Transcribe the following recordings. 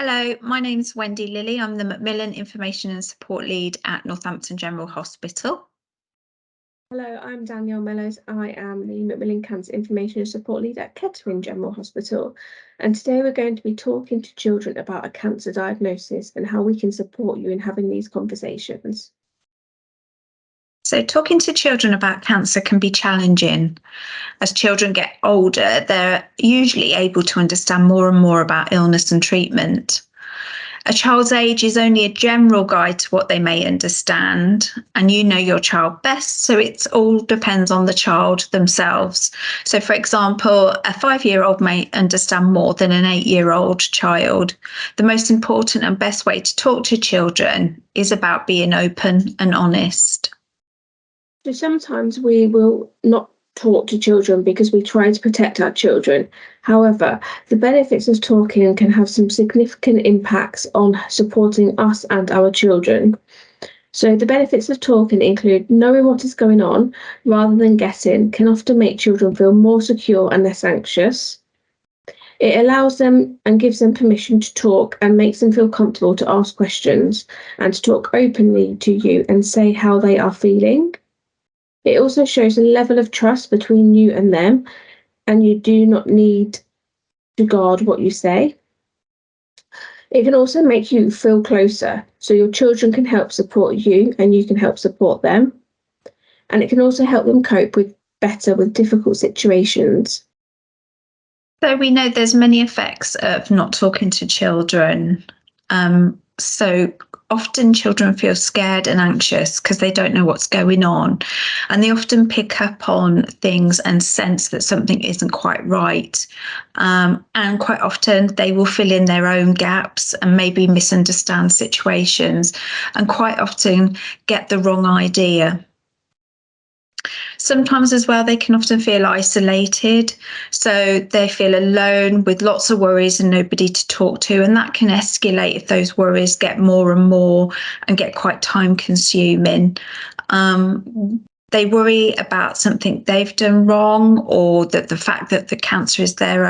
Hello, my name's Wendy Lilly. I'm the Macmillan Information and Support Lead at Northampton General Hospital. Hello, I'm Danielle Mellows. I am the Macmillan Cancer Information and Support Lead at Kettering General Hospital. And today we're going to be talking to children about a cancer diagnosis and how we can support you in having these conversations. So talking to children about cancer can be challenging. As children get older, they're usually able to understand more and more about illness and treatment. A child's age is only a general guide to what they may understand, and you know your child best, so it all depends on the child themselves. So, for example, a 5-year-old may understand more than an 8-year-old child. The most important and best way to talk to children is about being open and honest. So sometimes we will not talk to children because we try to protect our children. However, the benefits of talking can have some significant impacts on supporting us and our children. So the benefits of talking include knowing what is going on rather than guessing can often make children feel more secure and less anxious. It allows them and gives them permission to talk and makes them feel comfortable to ask questions and to talk openly to you and say how they are feeling. It also shows a level of trust between you and them, and you do not need to guard what you say. It can also make you feel closer, so your children can help support you and you can help support them. And it can also help them cope better with difficult situations. So we know there's many effects of not talking to children. So often children feel scared and anxious because they don't know what's going on, and they often pick up on things and sense that something isn't quite right. And quite often they will fill in their own gaps and maybe misunderstand situations, and quite often get the wrong idea. Sometimes as well, they can often feel isolated. So they feel alone with lots of worries and nobody to talk to. And that can escalate if those worries get more and more and get quite time consuming. They worry about something they've done wrong, or that the fact that the cancer is their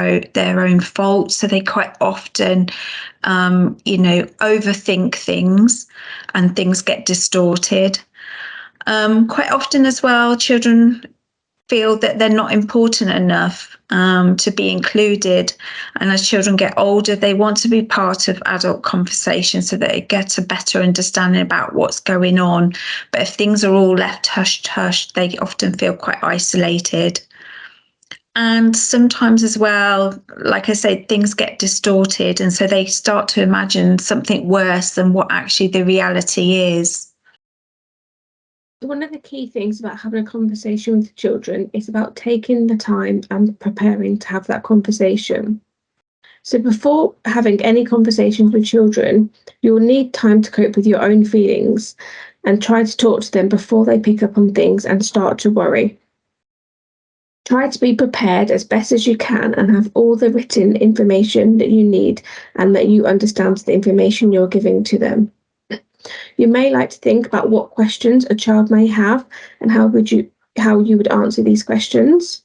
own fault. So they quite often, overthink things and things get distorted. Quite often as well, children feel that they're not important enough to be included. And as children get older, they want to be part of adult conversation so that they get a better understanding about what's going on. But if things are all left hush-hush, they often feel quite isolated. And sometimes as well, like I say, things get distorted. And so they start to imagine something worse than what actually the reality is. One of the key things about having a conversation with children is about taking the time and preparing to have that conversation. So before having any conversations with children, you'll need time to cope with your own feelings and try to talk to them before they pick up on things and start to worry. Try to be prepared as best as you can and have all the written information that you need and that you understand the information you're giving to them. You may like to think about what questions a child may have and how you would answer these questions.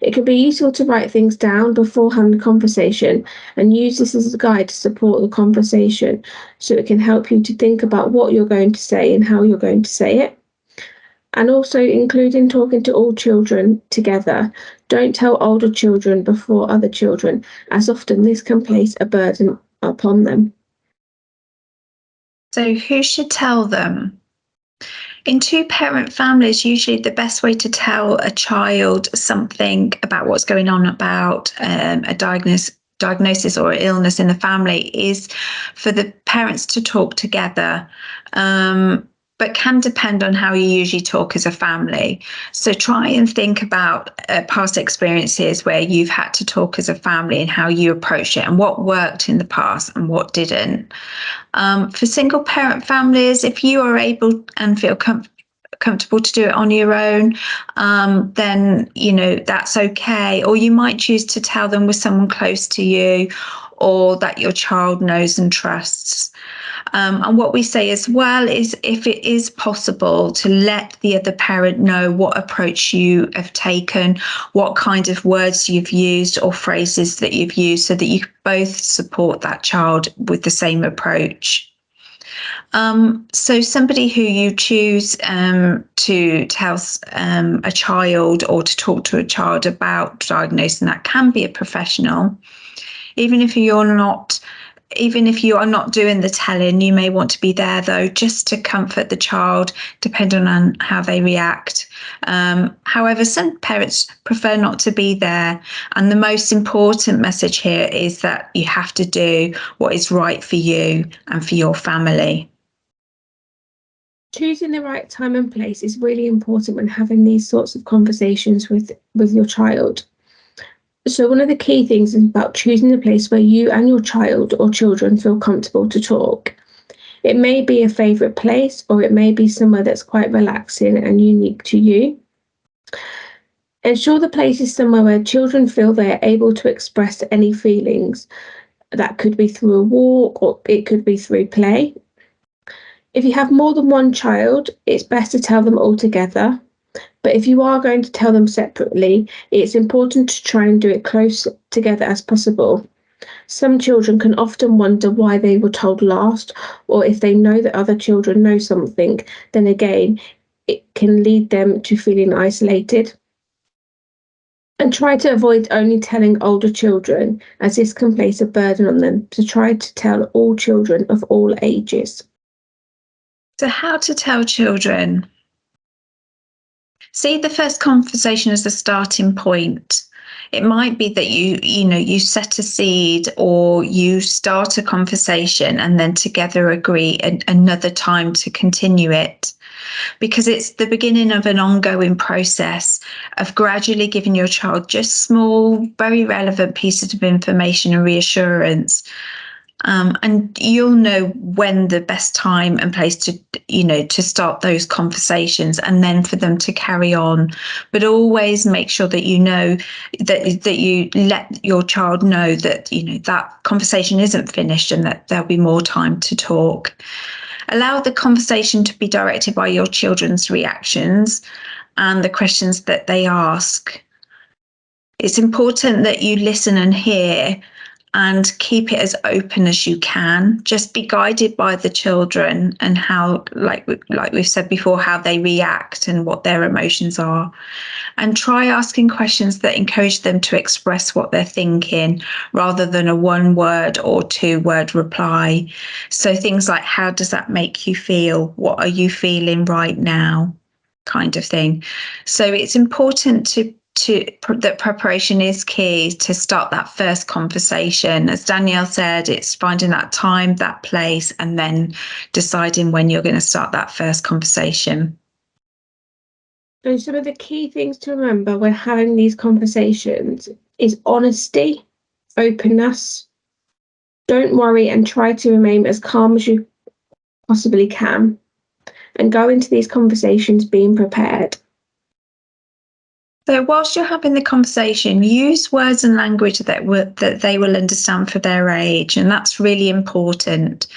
It can be useful to write things down before having a conversation and use this as a guide to support the conversation, so it can help you to think about what you're going to say and how you're going to say it. And also including talking to all children together. Don't tell older children before other children, as often this can place a burden upon them. So who should tell them? In two-parent families, usually the best way to tell a child something about what's going on about a diagnosis or illness in the family is for the parents to talk together. But can depend on how you usually talk as a family. So try and think about past experiences where you've had to talk as a family and how you approached it and what worked in the past and what didn't. For single parent families, if you are able and feel comfortable to do it on your own, then that's okay. Or you might choose to tell them with someone close to you or that your child knows and trusts. And what we say as well is, if it is possible, to let the other parent know what approach you have taken, what kind of words you've used or phrases that you've used, so that you both support that child with the same approach. So somebody who you choose to tell a child or to talk to a child about diagnosing that can be a professional. Even if you are not doing the telling, you may want to be there, though, just to comfort the child, depending on how they react. However, some parents prefer not to be there. And the most important message here is that you have to do what is right for you and for your family. Choosing the right time and place is really important when having these sorts of conversations with your child. So one of the key things is about choosing a place where you and your child or children feel comfortable to talk. It may be a favourite place, or it may be somewhere that's quite relaxing and unique to you. Ensure the place is somewhere where children feel they're able to express any feelings. That could be through a walk, or it could be through play. If you have more than one child, it's best to tell them all together. But if you are going to tell them separately, it's important to try and do it close together as possible. Some children can often wonder why they were told last, or if they know that other children know something, then again, it can lead them to feeling isolated. And try to avoid only telling older children, as this can place a burden on them, to try to tell all children of all ages. So how to tell children? See the first conversation as a starting point. It might be that you set a seed, or you start a conversation and then together agree another time to continue it, because it's the beginning of an ongoing process of gradually giving your child just small, very relevant pieces of information and reassurance. And you'll know when the best time and place to start those conversations, and then for them to carry on. But always make sure that you know that you let your child know that that conversation isn't finished, and that there'll be more time to talk. Allow the conversation to be directed by your children's reactions and the questions that they ask. It's important that you listen and hear, and keep it as open as you can. Just be guided by the children and how, like we've said before, how they react and what their emotions are. And try asking questions that encourage them to express what they're thinking, rather than a 1-word or 2-word reply. So things like, how does that make you feel? What are you feeling right now? Kind of thing. So it's important that preparation is key to start that first conversation. As Danielle said, it's finding that time, that place, and then deciding when you're going to start that first conversation. And some of the key things to remember when having these conversations is honesty, openness. Don't worry, and try to remain as calm as you possibly can, and go into these conversations being prepared. So whilst you're having the conversation, use words and language that they will understand for their age, and that's really important.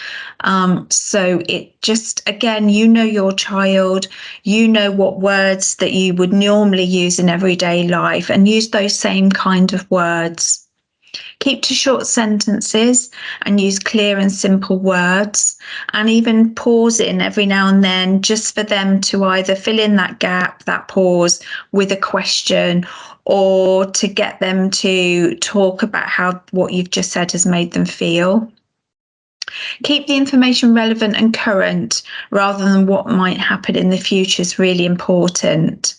So it just, again, your child, what words that you would normally use in everyday life, and use those same kind of words. Keep to short sentences and use clear and simple words, and even pause in every now and then, just for them to either fill in that gap, that pause, with a question, or to get them to talk about how what you've just said has made them feel. Keep the information relevant and current, rather than what might happen in the future, is really important.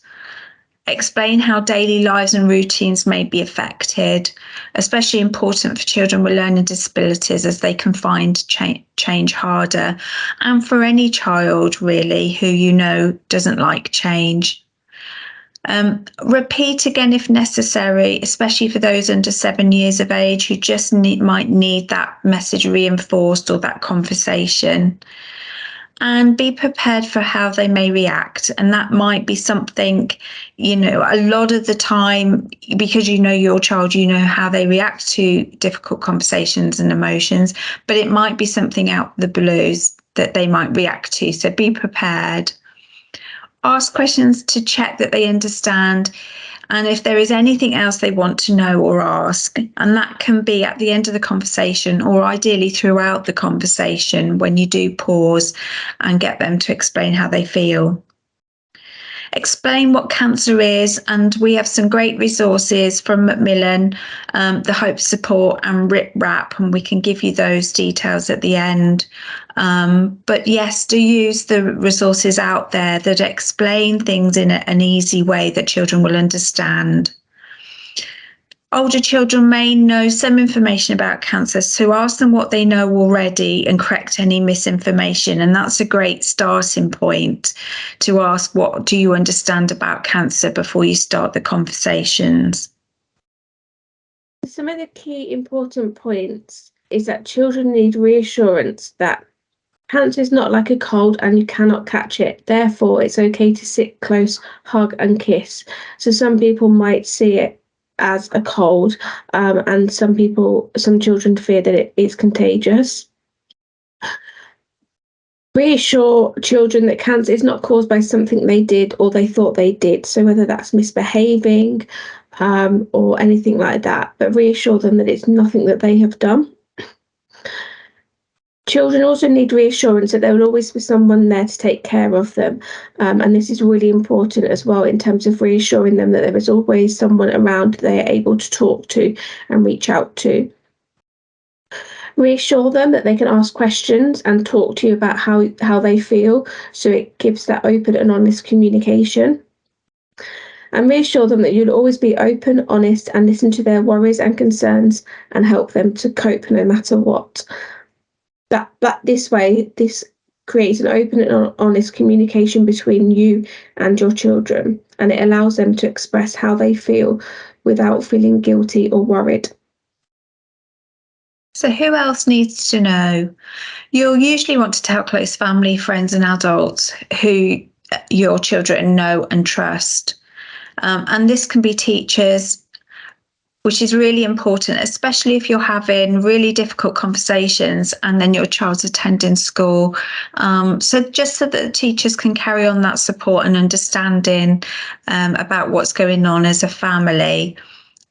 Explain how daily lives and routines may be affected, especially important for children with learning disabilities, as they can find change harder, and for any child really who doesn't like change. Repeat again if necessary, especially for those under 7 years of age who just might need that message reinforced, or that conversation. and be prepared for how they may react. And that might be something, a lot of the time, because you know your child, you know how they react to difficult conversations and emotions, but it might be something out the blues that they might react to. So be prepared. Ask questions to check that they understand. And if there is anything else they want to know or ask, and that can be at the end of the conversation or ideally throughout the conversation when you do pause and get them to explain how they feel. Explain what cancer is, and we have some great resources from Macmillan, the Hope Support and Rip Rap, and we can give you those details at the end. But yes, do use the resources out there that explain things in an easy way that children will understand. Older children may know some information about cancer, so ask them what they know already and correct any misinformation. And that's a great starting point to ask, what do you understand about cancer before you start the conversations? Some of the key important points is that children need reassurance that cancer is not like a cold and you cannot catch it. Therefore, it's okay to sit close, hug and kiss. So some people might see it as a cold, and some children fear that it is contagious. Reassure children that cancer is not caused by something they did or they thought they did. So whether that's misbehaving, or anything like that, but reassure them that it's nothing that they have done. Children also need reassurance that there will always be someone there to take care of them. And this is really important as well in terms of reassuring them that there is always someone around they are able to talk to and reach out to. Reassure them that they can ask questions and talk to you about how they feel, so it gives that open and honest communication. And reassure them that you'll always be open, honest, and listen to their worries and concerns and help them to cope no matter what. That this way, this creates an open and honest communication between you and your children, and it allows them to express how they feel without feeling guilty or worried. So who else needs to know? You'll usually want to tell close family, friends and adults who your children know and trust. And this can be teachers, which is really important, especially if you're having really difficult conversations and then your child's attending school. So just so that the teachers can carry on that support and understanding about what's going on as a family.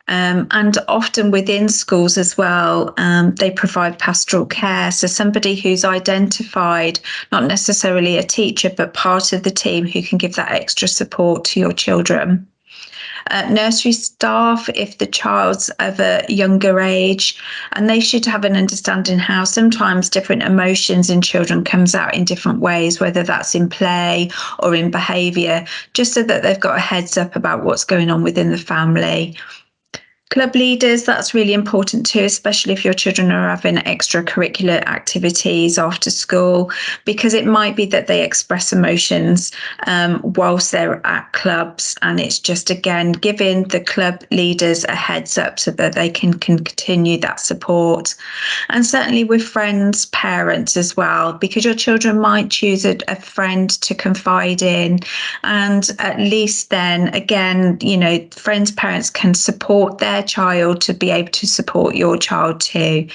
And often within schools as well, they provide pastoral care. So somebody who's identified, not necessarily a teacher, but part of the team who can give that extra support to your children. Nursery staff, if the child's of a younger age, and they should have an understanding how sometimes different emotions in children comes out in different ways, whether that's in play or in behaviour, just so that they've got a heads up about what's going on within the family. Club leaders, that's really important too, especially if your children are having extracurricular activities after school, because it might be that they express emotions whilst they're at clubs. And it's just, again, giving the club leaders a heads up so that they can continue that support. And certainly with friends, parents as well, because your children might choose a friend to confide in. And at least then, again, friends, parents can support their child to be able to support your child too.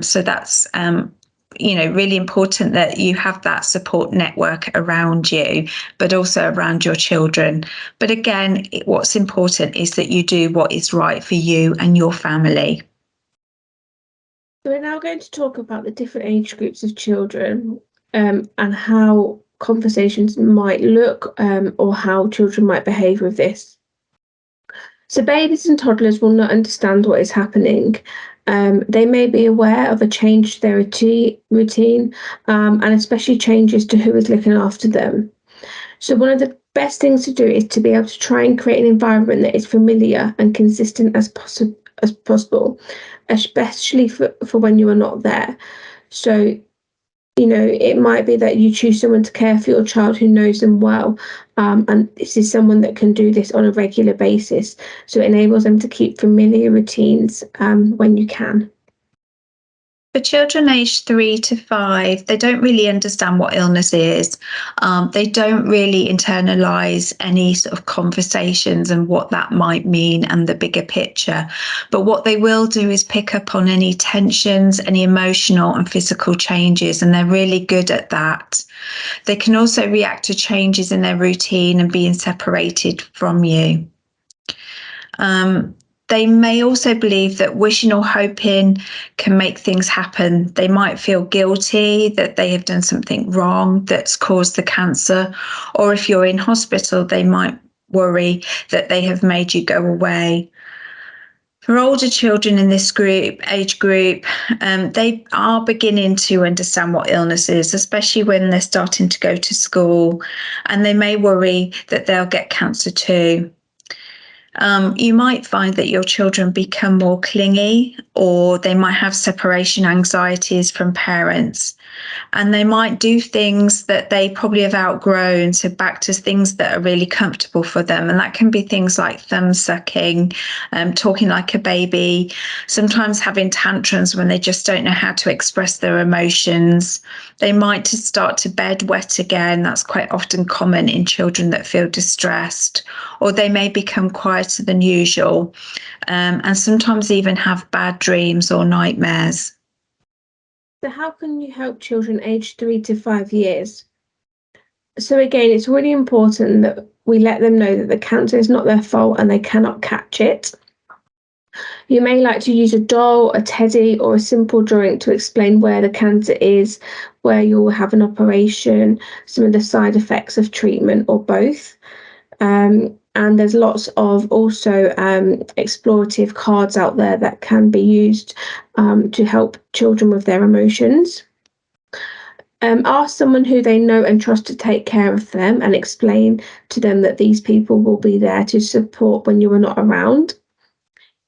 So that's really important that you have that support network around you, but also around your children. But again, what's important is that you do what is right for you and your family. So we're now going to talk about the different age groups of children, and how conversations might look, or how children might behave with this. So babies and toddlers will not understand what is happening. They may be aware of a change to their routine, and especially changes to who is looking after them. So one of the best things to do is to be able to try and create an environment that is familiar and consistent as possible, especially for when you are not there. So it might be that you choose someone to care for your child who knows them well, and this is someone that can do this on a regular basis. So it enables them to keep familiar routines when you can. For children aged 3 to 5, they don't really understand what illness is. They don't really internalize any sort of conversations and what that might mean and the bigger picture. But what they will do is pick up on any tensions, any emotional and physical changes, and they're really good at that. They can also react to changes in their routine and being separated from you. They may also believe that wishing or hoping can make things happen. They might feel guilty that they have done something wrong that's caused the cancer, or if you're in hospital, they might worry that they have made you go away. For older children in this age group, they are beginning to understand what illness is, especially when they're starting to go to school, and they may worry that they'll get cancer too. You might find that your children become more clingy, or they might have separation anxieties from parents, and they might do things that they probably have outgrown, so back to things that are really comfortable for them. And that can be things like thumb sucking, talking like a baby, sometimes having tantrums when they just don't know how to express their emotions. They might start to bedwet again. That's quite often common in children that feel distressed, or they may become quieter than usual, and sometimes even have bad dreams or nightmares. So how can you help children aged 3 to 5 years? So again, it's really important that we let them know that the cancer is not their fault and they cannot catch it. You may like to use a doll, a teddy, or a simple drawing to explain where the cancer is, where you'll have an operation, some of the side effects of treatment, or both. And there's lots of also explorative cards out there that can be used to help children with their emotions. Ask someone who they know and trust to take care of them, and explain to them that these people will be there to support when you are not around.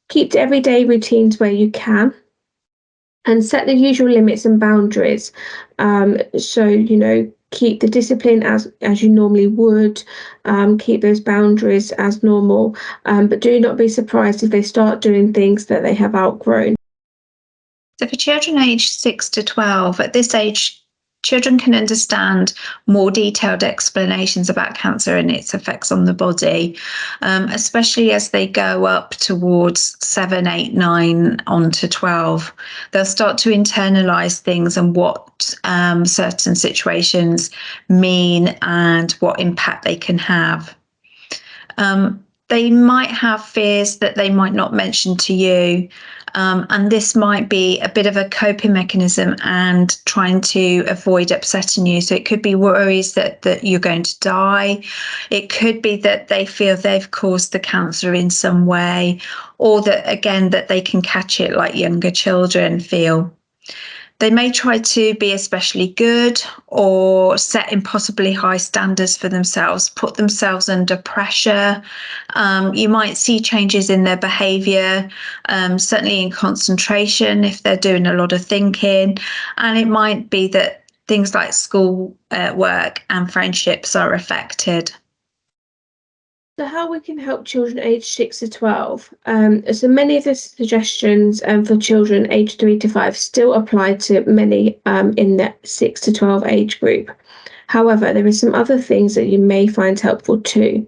Keep to everyday routines where you can, and set the usual limits and boundaries. So, keep the discipline as you normally would, keep those boundaries as normal, but do not be surprised if they start doing things that they have outgrown. So for children aged 6 to 12, at this age, children can understand more detailed explanations about cancer and its effects on the body, especially as they go up towards 7, 8, 9, on to 12. They'll start to internalize things and what certain situations mean and what impact they can have. They might have fears that they might not mention to you, and this might be a bit of a coping mechanism and trying to avoid upsetting you. So it could be worries that you're going to die. It could be that they feel they've caused the cancer in some way, or that, again, that they can catch it like younger children feel. They may try to be especially good or set impossibly high standards for themselves, put themselves under pressure. You might see changes in their behaviour, certainly in concentration if they're doing a lot of thinking. And it might be that things like school work and friendships are affected. So how we can help children aged 6 to 12. So many of the suggestions for children aged 3 to 5 still apply to many in the 6 to 12 age group. However, there are some other things that you may find helpful too.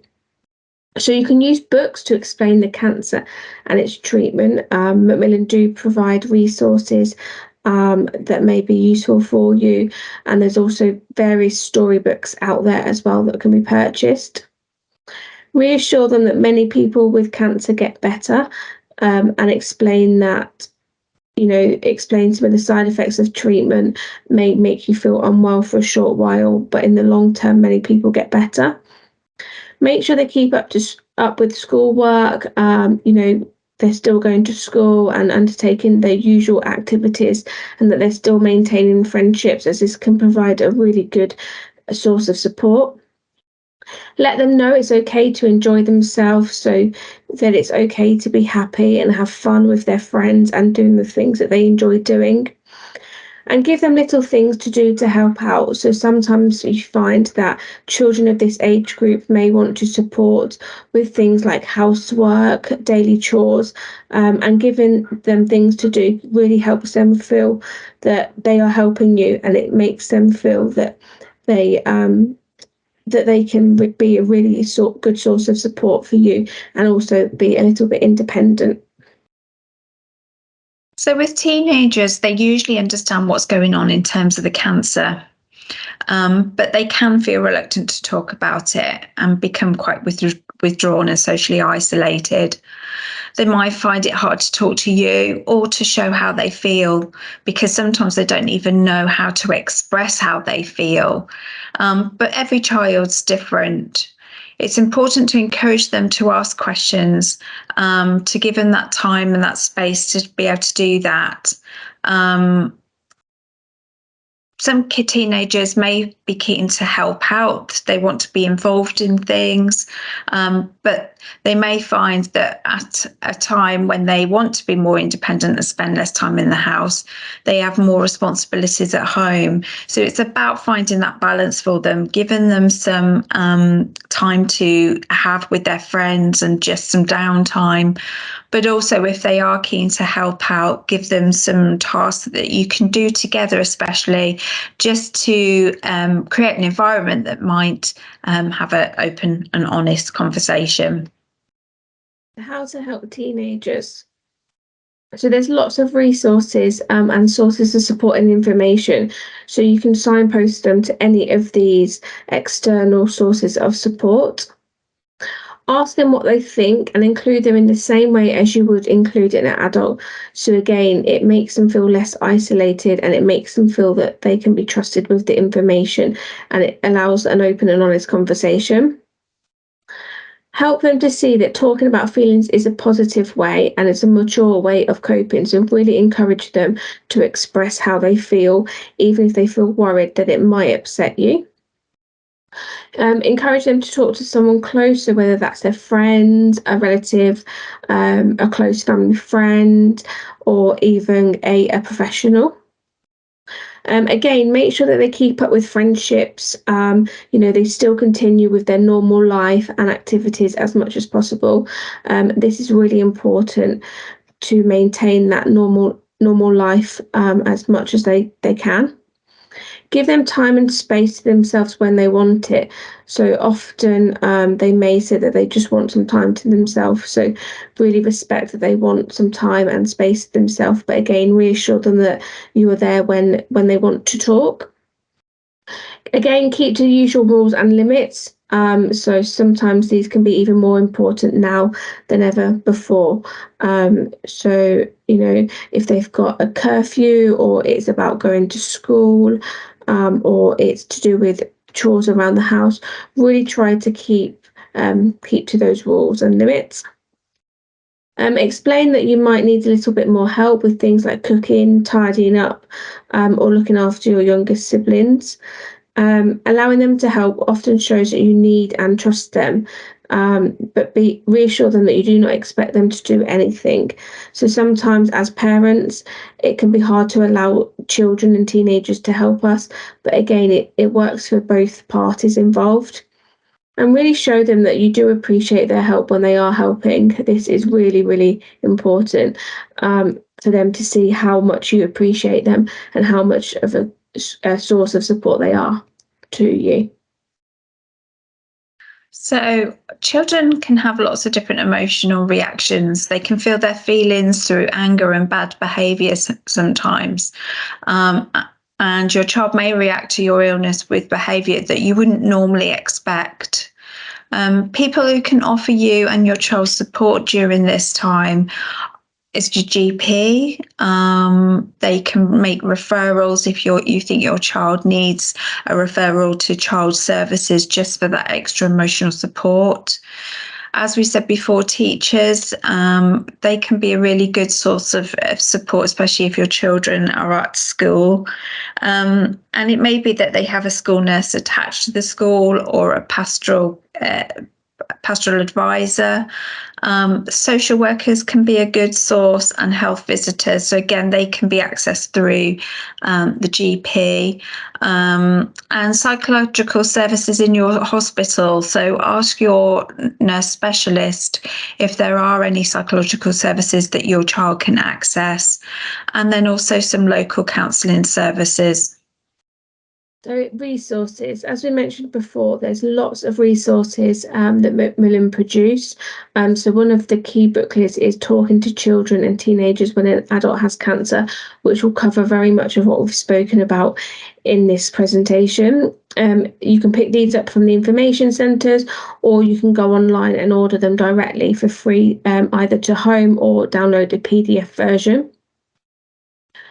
So you can use books to explain the cancer and its treatment. Macmillan do provide resources that may be useful for you, and there's also various storybooks out there as well that can be purchased. Reassure them that many people with cancer get better, and explain that, explain some of the side effects of treatment may make you feel unwell for a short while, but in the long term, many people get better. Make sure they keep up with schoolwork. They're still going to school and undertaking their usual activities, and that they're still maintaining friendships, as this can provide a really good source of support. Let them know it's okay to enjoy themselves, so that it's okay to be happy and have fun with their friends and doing the things that they enjoy doing. and give them little things to do to help out. So sometimes you find that children of this age group may want to support with things like housework, daily chores, and giving them things to do really helps them feel that they are helping you, and it makes them feel that they can be a really good source of support for you, and also be a little bit independent. So with teenagers, they usually understand what's going on in terms of the cancer, but they can feel reluctant to talk about it and become quite withdrawn and socially isolated. They might find it hard to talk to you or to show how they feel, because sometimes they don't even know how to express how they feel. But every child's different. It's important to encourage them to ask questions, to give them that time and that space to be able to do that. Some teenagers may be keen to help out. They want to be involved in things, but they may find that at a time when they want to be more independent and spend less time in the house, they have more responsibilities at home. So it's about finding that balance for them, giving them some time to have with their friends and just some downtime. But also, if they are keen to help out, give them some tasks that you can do together, especially just to create an environment that might have an open and honest conversation. How to help teenagers. So there's lots of resources and sources of support and information. So you can signpost them to any of these external sources of support. Ask them what they think and include them in the same way as you would include an adult. So again, it makes them feel less isolated, and it makes them feel that they can be trusted with the information, and it allows an open and honest conversation. Help them to see that talking about feelings is a positive way and it's a mature way of coping. So really encourage them to express how they feel, even if they feel worried that it might upset you. Encourage them to talk to someone closer, whether that's their friend, a relative, a close family friend, or even a professional. Again, make sure that they keep up with friendships. They still continue with their normal life and activities as much as possible. This is really important to maintain that normal life as much as they can. Give them time and space to themselves when they want it. So often they may say that they just want some time to themselves. So really respect that they want some time and space to themselves. But again, reassure them that you are there when they want to talk. Again, keep to the usual rules and limits. So sometimes these can be even more important now than ever before. If they've got a curfew, or it's about going to school, or it's to do with chores around the house, really try to keep to those rules and limits. Explain that you might need a little bit more help with things like cooking, tidying up, or looking after your younger siblings. Allowing them to help often shows that you need and trust them, but reassure them that you do not expect them to do anything. So sometimes as parents, it can be hard to allow children and teenagers to help us, but again, it works for both parties involved. And really show them that you do appreciate their help when they are helping. This is really, really important for them to see how much you appreciate them and how much of a source of support they are to you. So children can have lots of different emotional reactions. They can feel their feelings through anger and bad behaviour sometimes. And your child may react to your illness with behaviour that you wouldn't normally expect. People who can offer you and your child support during this time is your GP. They can make referrals if you think your child needs a referral to child services just for that extra emotional support. As we said before, teachers, they can be a really good source of support, especially if your children are at school. And it may be that they have a school nurse attached to the school, or a pastoral pastoral advisor. Social workers can be a good source, and health visitors. So again, they can be accessed through the GP, and psychological services in your hospital. So ask your nurse specialist if there are any psychological services that your child can access, and then also some local counselling services. So resources, as we mentioned before, there's lots of resources that Macmillan produce. So one of the key booklets is Talking to Children and Teenagers When an Adult Has Cancer, which will cover very much of what we've spoken about in this presentation. You can pick these up from the information centres, or you can go online and order them directly for free, either to home or download the PDF version.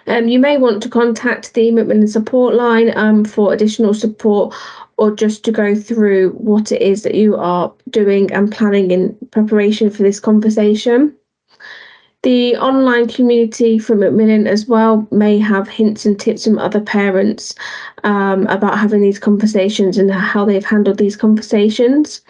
You may want to contact the Macmillan support line for additional support, or just to go through what it is that you are doing and planning in preparation for this conversation. The online community from Macmillan as well may have hints and tips from other parents about having these conversations and how they've handled these conversations.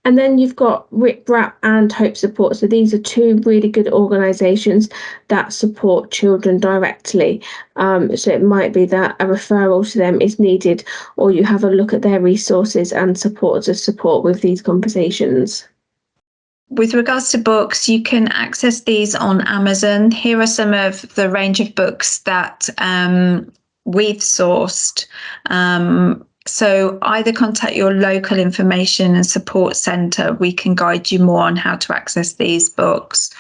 And then you've got RIP RAP and Hope Support. So these are two really good organisations that support children directly. So it might be that a referral to them is needed, or you have a look at their resources and supports of support with these conversations. With regards to books, you can access these on Amazon. Here are some of the range of books that we've sourced. So either contact your local information and support centre. We can guide you more on how to access these books,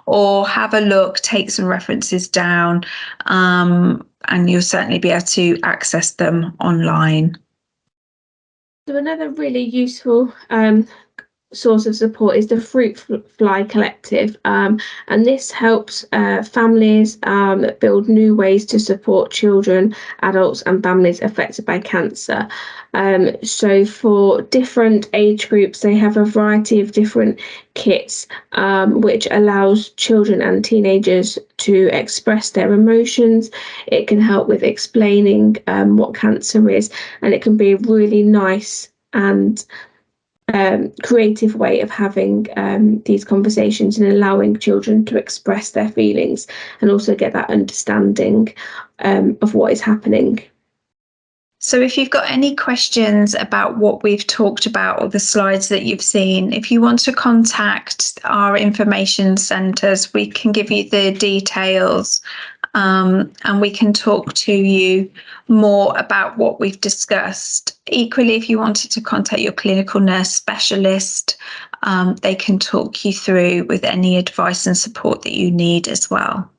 or have a look, take some references down, and you'll certainly be able to access them online. So another really useful source of support is the Fruit Fly Collective, and this helps families build new ways to support children, adults and families affected by cancer. So for different age groups, they have a variety of different kits which allows children and teenagers to express their emotions. It can help with explaining what cancer is, and it can be a really nice and creative way of having these conversations and allowing children to express their feelings and also get that understanding of what is happening. So if you've got any questions about what we've talked about or the slides that you've seen, if you want to contact our information centres, we can give you the details, and we can talk to you more about what we've discussed. Equally, if you wanted to contact your clinical nurse specialist, they can talk you through with any advice and support that you need as well.